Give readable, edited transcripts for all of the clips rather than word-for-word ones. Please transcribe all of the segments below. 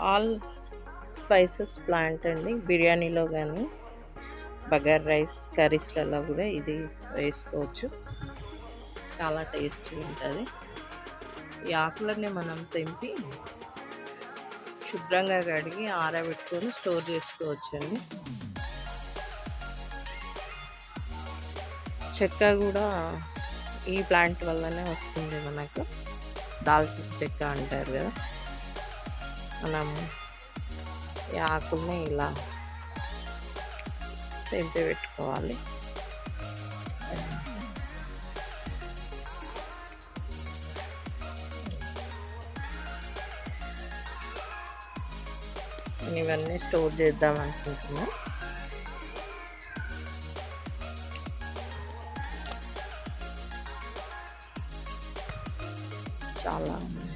All spices plant అండి. బిర్యానీలో కానీ బగార్ రైస్ కర్రీస్లలో కూడా ఇది వేసుకోవచ్చు. చాలా టేస్టీ ఉంటుంది. ఈ ఆకులన్నీ మనం తెంపి శుభ్రంగా కడిగి ఆరబెట్టుకొని స్టోర్ చేసుకోవచ్చండి. చెక్క కూడా ఈ ప్లాంట్ వల్లనే వస్తుంది మనకు. దాల్చిన చెక్క అంటారు కదా, మనం ఈ ఆకుల్ని ఇలా తెంపి పెట్టుకోవాలి. ఇవన్నీ స్టోర్ చేద్దాం అనుకుంటున్నా. చాలా ఉన్నాయి.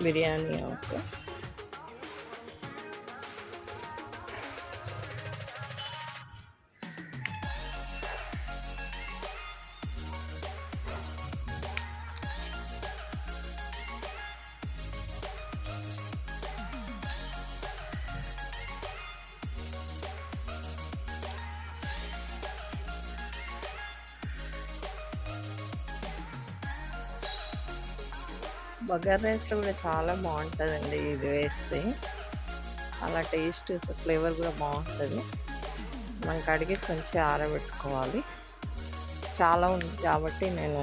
బిర్యానీ ఆకు బగార్ రైస్లో కూడా చాలా బాగుంటుందండి. ఇది వేస్తే చాలా టేస్ట్, ఫ్లేవర్ కూడా బాగుంటుంది. మనం కడిగేసి మంచిగా ఆరబెట్టుకోవాలి. చాలా ఉంది కాబట్టి నేను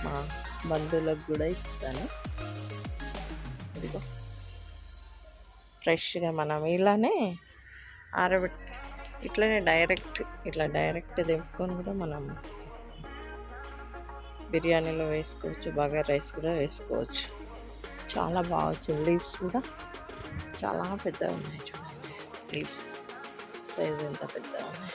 మా బంధువులకు కూడా ఇస్తాను. ఇదిగో ఫ్రెష్గా మనం ఇలానే ఆరబెట్టి ఇట్లనే డైరెక్ట్ తెంపుకొని కూడా మనం బిర్యానీలో వేసుకోవచ్చు. బగార్ రైస్ కూడా వేసుకోవచ్చు. చాలా బాగా వచ్చింది. లీవ్స్ కూడా చాలా పెద్దగా ఉన్నాయి చూడండి. లీవ్స్ సైజ్ ఎంత పెద్దగా ఉన్నాయి.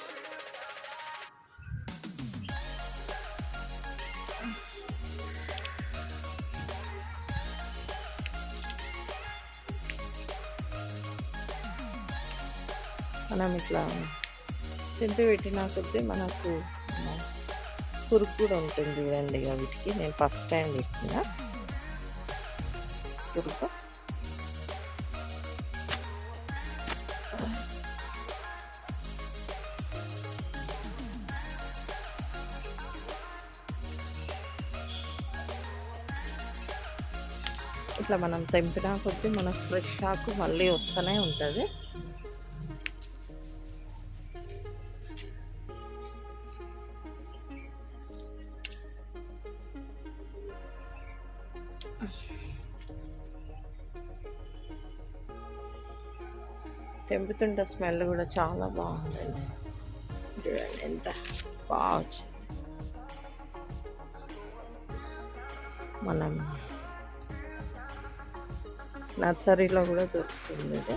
మనం ఇట్లా తెంపి పెట్టిన కొద్దీ మనకు పురుగు కూడా ఉంటుంది చూడండి. వీటికి నేను ఫస్ట్ టైం చూస్తున్నా పురుగు. ఇట్లా మనం తెంపిన కొద్దీ మనకు ఫ్రెష్ ఆకు మళ్ళీ వస్తూనే ఉంటుంది. తెంపుతుంటే స్మెల్ కూడా చాలా బాగుందండి. చూడండి ఎంత బాగా వచ్చింది. మనం నర్సరీలో కూడా దొరుకుతుంది ఇది.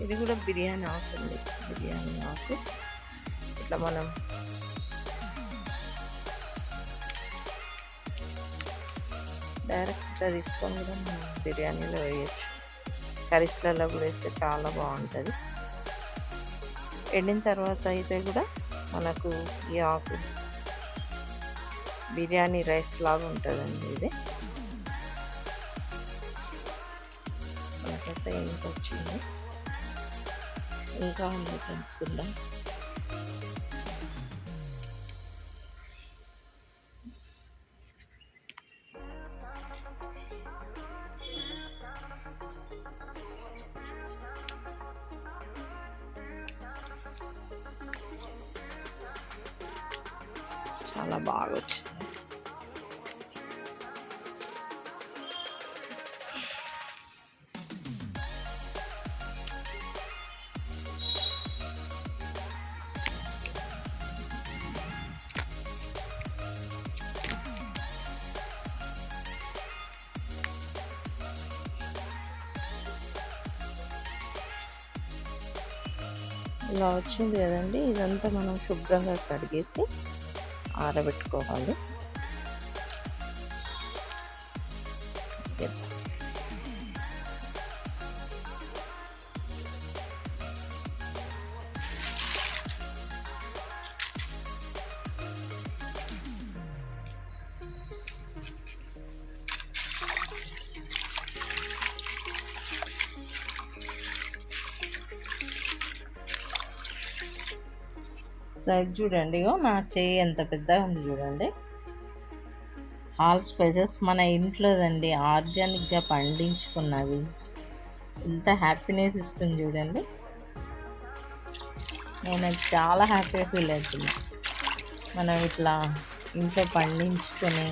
ఇది కూడా బిర్యానీ ఆకు ఉంది. బిర్యానీ ఆకు ఇట్లా మనం డైరెక్ట్ ఇట్లా తీసుకొని కూడా మనం బిర్యానీలో వేయచ్చు. కర్రీస్లలో కూడా వేస్తే చాలా బాగుంటుంది. ఎండిన తర్వాత అయితే కూడా మనకు ఈ ఆకు బిర్యానీ రైస్ లాగా ఉంటుందండి. ఇది మనకైతే ఎంత వచ్చింది, ఇంకా ఉంది కనుక్కుందాం. చాలా బాగా వచ్చింది. ఇలా వచ్చింది కదండి, ఇదంతా మనం శుభ్రంగా కడిగేసి ఆరబెట్టుకోవాలి. సైజ్ చూడండి, నా చేయి ఎంత పెద్దగా ఉంది చూడండి. ఆల్ స్పైసెస్ మన ఇంట్లోదండి, ఆర్గానిక్గా పండించుకున్నది. ఎంత హ్యాపీనెస్ ఇస్తుంది చూడండి. నేను చాలా హ్యాపీగా ఫీల్ అవుతున్నా. మనం ఇట్లా ఇంట్లో పండించుకొని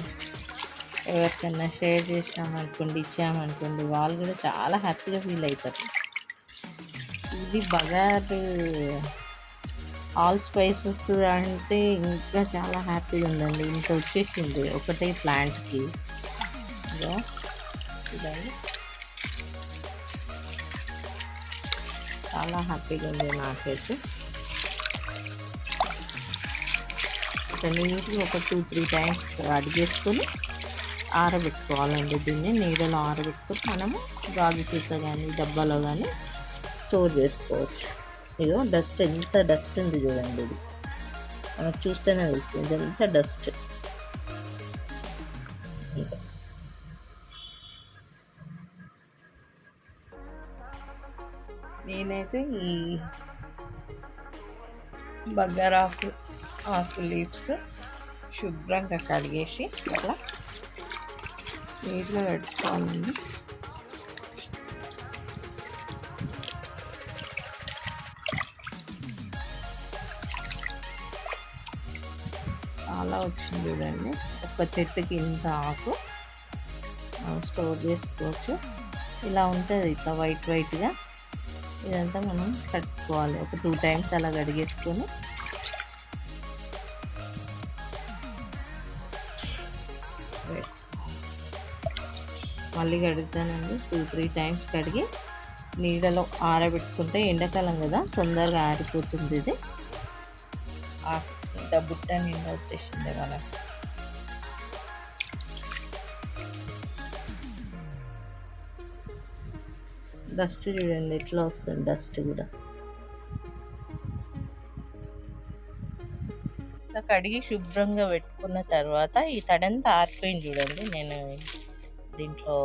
ఎవరికైనా షేర్ చేసామనుకోండి, ఇచ్చామనుకోండి, వాళ్ళు కూడా చాలా హ్యాపీగా ఫీల్ అవుతారు. ఇది బగారు ఆల్ స్పైసెస్ అంటే ఇంకా చాలా హ్యాపీగా ఉందండి. ఇంకా వచ్చేసింది ఒకటే ప్లాంట్కి. ఇదండి, చాలా హ్యాపీగా ఉంది నాకైతే. ఇట్లా నీట్గా ఒక 2-3 టైమ్స్ అడిగేసుకొని ఆరబెట్టుకోవాలండి. దీన్ని నీడలో ఆరబెట్టుకొని మనము గాజు సీసా కానీ డబ్బాలో కానీ స్టోర్ చేసుకోవచ్చు. ఇదో డస్ట్, ఎంత డస్ట్ ఉంది చూడండి. ఇది మనకు చూస్తేనే తెలుస్తుంది ఎంత డస్ట్. నేనైతే ఈ ఆకు లీవ్స్ శుభ్రంగా కడిగేసి అట్లా నీట్గా పెట్టుకోవాలండి. చాలా వచ్చింది చూడండి. ఒక్క చెట్టుకి ఇంత ఆకు స్టోర్ చేసుకోవచ్చు. ఇలా ఉంటుంది, ఇట్లా వైట్గా. ఇదంతా మనం కట్టుకోవాలి. ఒక 2 టైమ్స్ అలా కడిగేసుకొని మళ్ళీ కడుగుతానండి. 2-3 టైమ్స్ కడిగి నీడలో ఆరబెట్టుకుంటే, ఎండాకాలం కదా తొందరగా ఆరిపోతుంది. ఇది ఇంత బుట్ట నిండా వచ్చేసింది కదా. డస్ట్ చూడండి ఎట్లా వస్తుంది, డస్ట్ కూడా. ఇట్లా కడిగి శుభ్రంగా పెట్టుకున్న తర్వాత ఈ తడంతా ఆరిపోయింది చూడండి. నేను దీంట్లో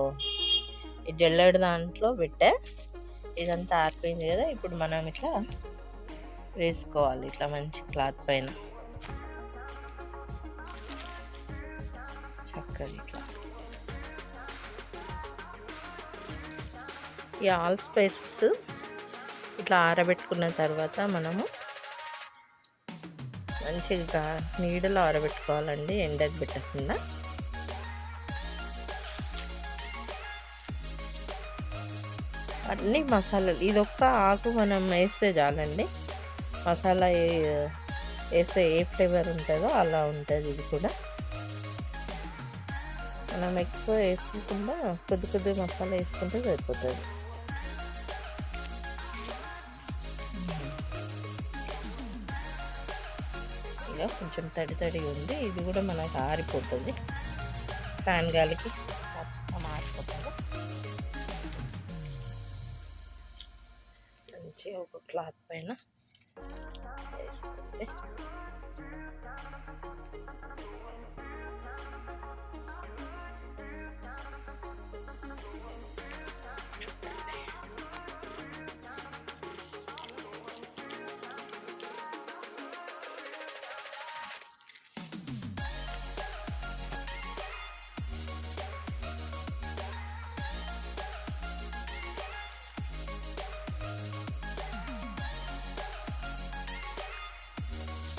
జల్లెడ దాంట్లో పెట్టా. ఇదంతా ఆరిపోయింది కదా. ఇప్పుడు మనం ఇట్లా వేసుకోవాలి, ఇట్లా మంచి క్లాత్ పైన చక్కగా ఇట్లా. ఈ ఆల్ స్పైసెస్ ఇట్లా ఆరబెట్టుకున్న తర్వాత మనము మంచిగా నీడలో ఆరబెట్టుకోవాలండి, ఎండకు పెట్టకుండా. అన్ని మసాలాలు, ఇదొక్క ఆకు మనం వేస్తే చాలండి. మసాలా వేస్తే ఏ ఫ్లేవర్ ఉంటుందో అలా ఉంటుంది. ఇది కూడా మనం ఎక్కువ వేసుకోకుండా కొద్ది మసాలా వేసుకుంటే సరిపోతుంది. ఇక కొంచెం తడి ఉంది. ఇది కూడా మనకు ఆరిపోతుంది, ఫ్యాన్ గాలికి మొత్తం ఆరిపోతుంది. మంచిగా ఒక క్లాత్ పైన వేసుకుంటే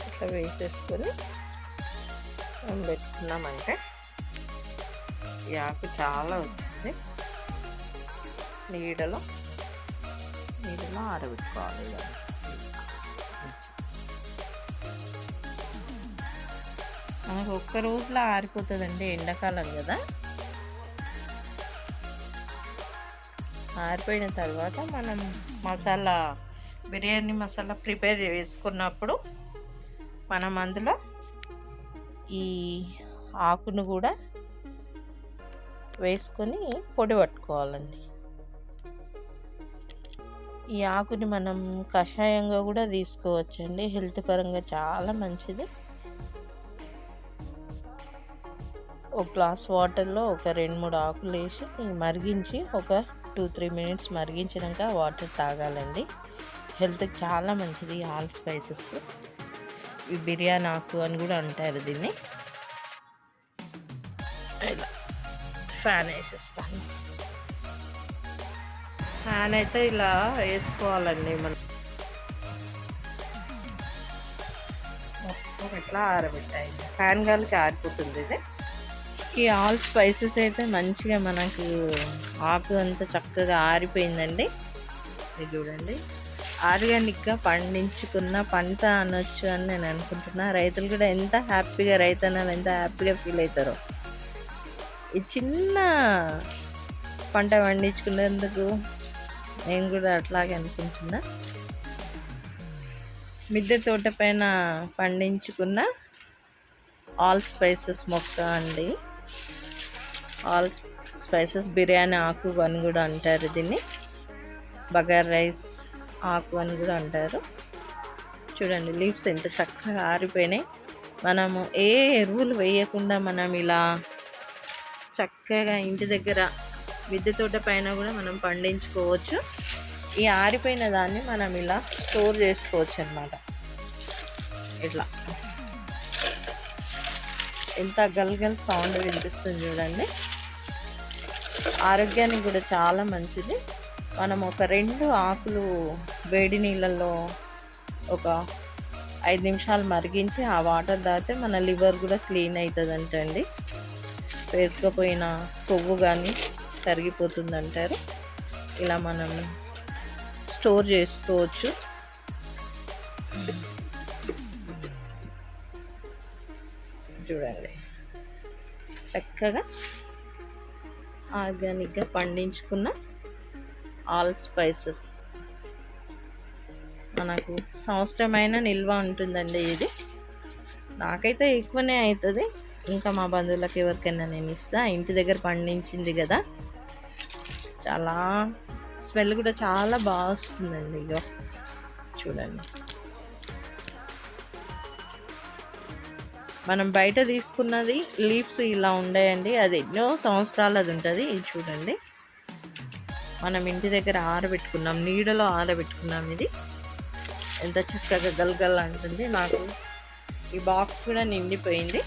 ఇట్లా వేసేసుకొని మనం పెట్టుకున్నామంటే ఈ ఆకు చాలా వచ్చింది. నీడలో ఆరబెట్టుకోవాలి. మనకు ఒక్క రోజులో ఆరిపోతుందండి, ఎండాకాలం కదా. ఆరిపోయిన తర్వాత మనం మసాలా బిర్యానీ మసాలా ప్రిపేర్ చేసుకున్నప్పుడు మనం అందులో ఈ ఆకును కూడా వేసుకొని పొడి పట్టుకోవాలండి. ఈ ఆకుని మనం కషాయంగా కూడా తీసుకోవచ్చండి, హెల్త్ పరంగా చాలా మంచిది. ఒక గ్లాస్ వాటర్లో ఒక 2-3 ఆకులు వేసి మరిగించి ఒక 2-3 మినిట్స్ మరిగించినాక వాటర్ తాగాలండి. హెల్త్కి చాలా మంచిది. ఆల్ స్పైసెస్, ఈ బిర్యానీ ఆకు అని కూడా అంటారు దీన్ని. ఇలా ఫ్యాన్ వేసేస్తాను. ఫ్యాన్ అయితే ఇలా వేసుకోవాలండి. మనం మొత్తం ఇట్లా ఆరబెట్టాయి. ఫ్యాన్ గాలికి ఆరిపోతుంది ఇది. ఈ ఆల్ స్పైసెస్ అయితే మంచిగా మనకు ఆకు అంతా చక్కగా ఆరిపోయిందండి. ఇది చూడండి, ఆర్గానిక్గా పండించుకున్న పంట అనొచ్చు అని నేను అనుకుంటున్నా. రైతులు కూడా ఎంత హ్యాపీగా, రైతన్నలు ఎంత హ్యాపీగా ఫీల్ అవుతారో. ఈ చిన్న పంట పండించుకునేందుకు నేను కూడా అట్లాగే అనుకుంటున్నా. మిద్దె తోట పైన పండించుకున్న ఆల్ స్పైసెస్ మొక్క అండి. ఆల్ స్పైసెస్ బిర్యానీ ఆకు అని కూడా అంటారు దీన్ని. బగార్ రైస్ ఆకు అని కూడా అంటారు. చూడండి, లీవ్స్ ఎంత చక్కగా ఆరిపోయినాయి. మనము ఏ ఎరువులు వేయకుండా మనం ఇలా చక్కగా ఇంటి దగ్గర మిద్దె తోట పైన కూడా మనం పండించుకోవచ్చు. ఈ ఆరిపోయిన దాన్ని మనం ఇలా స్టోర్ చేసుకోవచ్చు అన్నమాట. ఇట్లా ఎంత గల్గల్ సౌండ్ వినిపిస్తుంది చూడండి. ఆరోగ్యానికి కూడా చాలా మంచిది. మనం ఒక 2 ఆకులు వేడి నీళ్ళల్లో ఒక 5 నిమిషాలు మరిగించి ఆ వాటర్ తాగితే మన లివర్ కూడా క్లీన్ అవుతుందంటండి. పేరుకుపోయిన కొవ్వు కానీ కరిగిపోతుంది అంటారు. ఇలా మనం స్టోర్ చేసుకోవచ్చు. చూడండి, చక్కగా ఆర్గానిక్గా పండించుకున్న ఆల్ స్పైసెస్ మనకు సంవత్సరమైన నిల్వ ఉంటుందండి. ఇది నాకైతే ఎక్కువనే అవుతుంది. ఇంకా మా బంధువులకు ఎవరికైనా నేను ఇస్తా. ఇంటి దగ్గర పండించింది కదా, చాలా స్మెల్ కూడా చాలా బాగా వస్తుందండి. ఇగో చూడండి, మనం బయట తీసుకున్నది లీవ్స్ ఇలా ఉండేయండి. అది ఎన్నో సంవత్సరాలు అది ఉంటుంది. ఇది చూడండి, మనం ఇంటి దగ్గర ఆరబెట్టుకున్నాం, నీడలో ఆరబెట్టుకున్నాం. ఇది ఎంత చక్కగా గల్గల్ అంటుంది. నాకు ఈ బాక్స్ కూడా నిండిపోయింది.